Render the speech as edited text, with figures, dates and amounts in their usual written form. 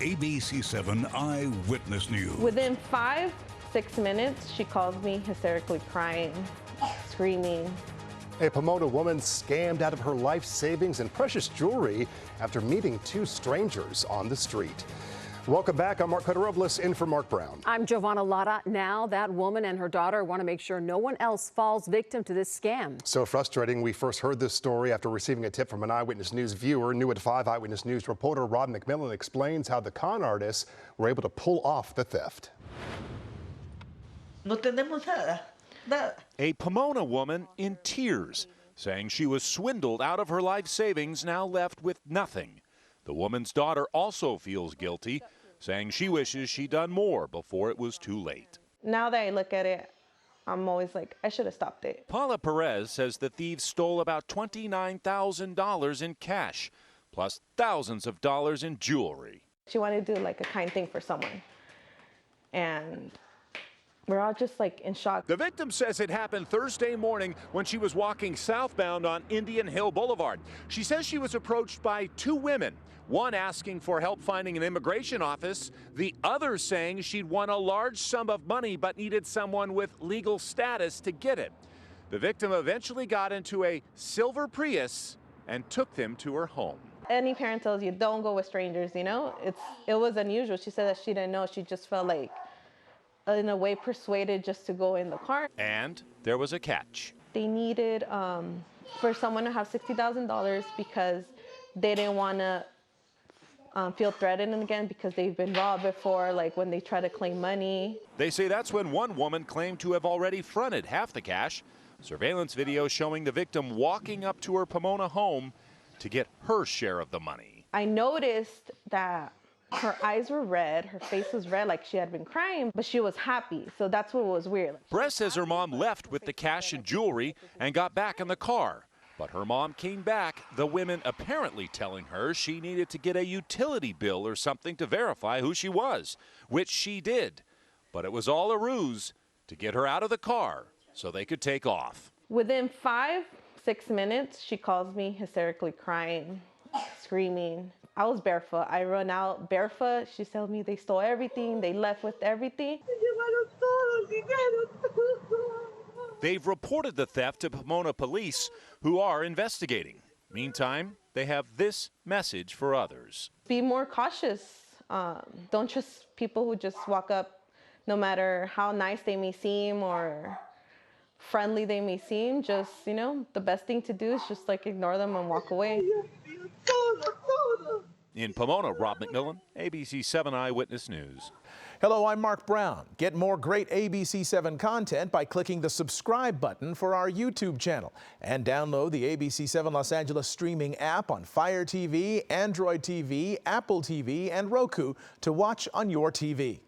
ABC7 Eyewitness News. Within 6 minutes, she calls me hysterically crying, screaming. A Pomona woman scammed out of her life savings and precious jewelry after meeting two strangers on the street. Welcome back. I'm Mark Robles in for Mark Brown. I'm Giovanna Lara. Now that woman and her daughter want to make sure no one else falls victim to this scam. So frustrating. We first heard this story after receiving a tip from an Eyewitness News viewer. New at 5 Eyewitness News reporter Rob McMillan explains how the con artists were able to pull off the theft. No tenemos nada. Nada. A Pomona woman in tears, saying she was swindled out of her life savings, now left with nothing. The woman's daughter also feels guilty, saying she wishes she'd done more before it was too late. Now that I look at it, I'm always like, I should have stopped it. Paula Perez says the thieves stole about $29,000 in cash, plus thousands of dollars in jewelry. She wanted to do like a kind thing for someone. And we're all just like in shock. The victim says it happened Thursday morning when she was walking southbound on Indian Hill Boulevard. She says she was approached by two women, one asking for help finding an immigration office, the other saying she'd won a large sum of money but needed someone with legal status to get it. The victim eventually got into a silver Prius and took them to her home. Any parent tells you don't go with strangers, you know? It was unusual. She said that she didn't know. She just felt like, in a way, persuaded just to go in the car. And there was a catch. They needed for someone to have $60,000 because they didn't want to feel threatened again because they've been robbed before, like when they try to claim money. They say that's when one woman claimed to have already fronted half the cash. Surveillance video showing the victim walking up to her Pomona home to get her share of the money. I noticed that her eyes were red, her face was red, like she had been crying, but she was happy. So that's what was weird. Bress says her mom left with the cash and jewelry and got back in the car. But her mom came back, the women apparently telling her she needed to get a utility bill or something to verify who she was, which she did. But it was all a ruse to get her out of the car so they could take off. Within 6 minutes, she calls me hysterically crying, screaming. I was barefoot. I run out barefoot. She tells me they stole everything. They left with everything. They've reported the theft to Pomona police, who are investigating. Meantime, they have this message for others. Be more cautious. Don't trust people who just walk up, no matter how nice they may seem or friendly they may seem. Just, you know, the best thing to do is just like ignore them and walk away. In Pomona, Rob McMillan, ABC7 Eyewitness News. Hello, I'm Mark Brown. Get more great ABC7 content by clicking the subscribe button for our YouTube channel and download the ABC7 Los Angeles streaming app on Fire TV, Android TV, Apple TV, and Roku to watch on your TV.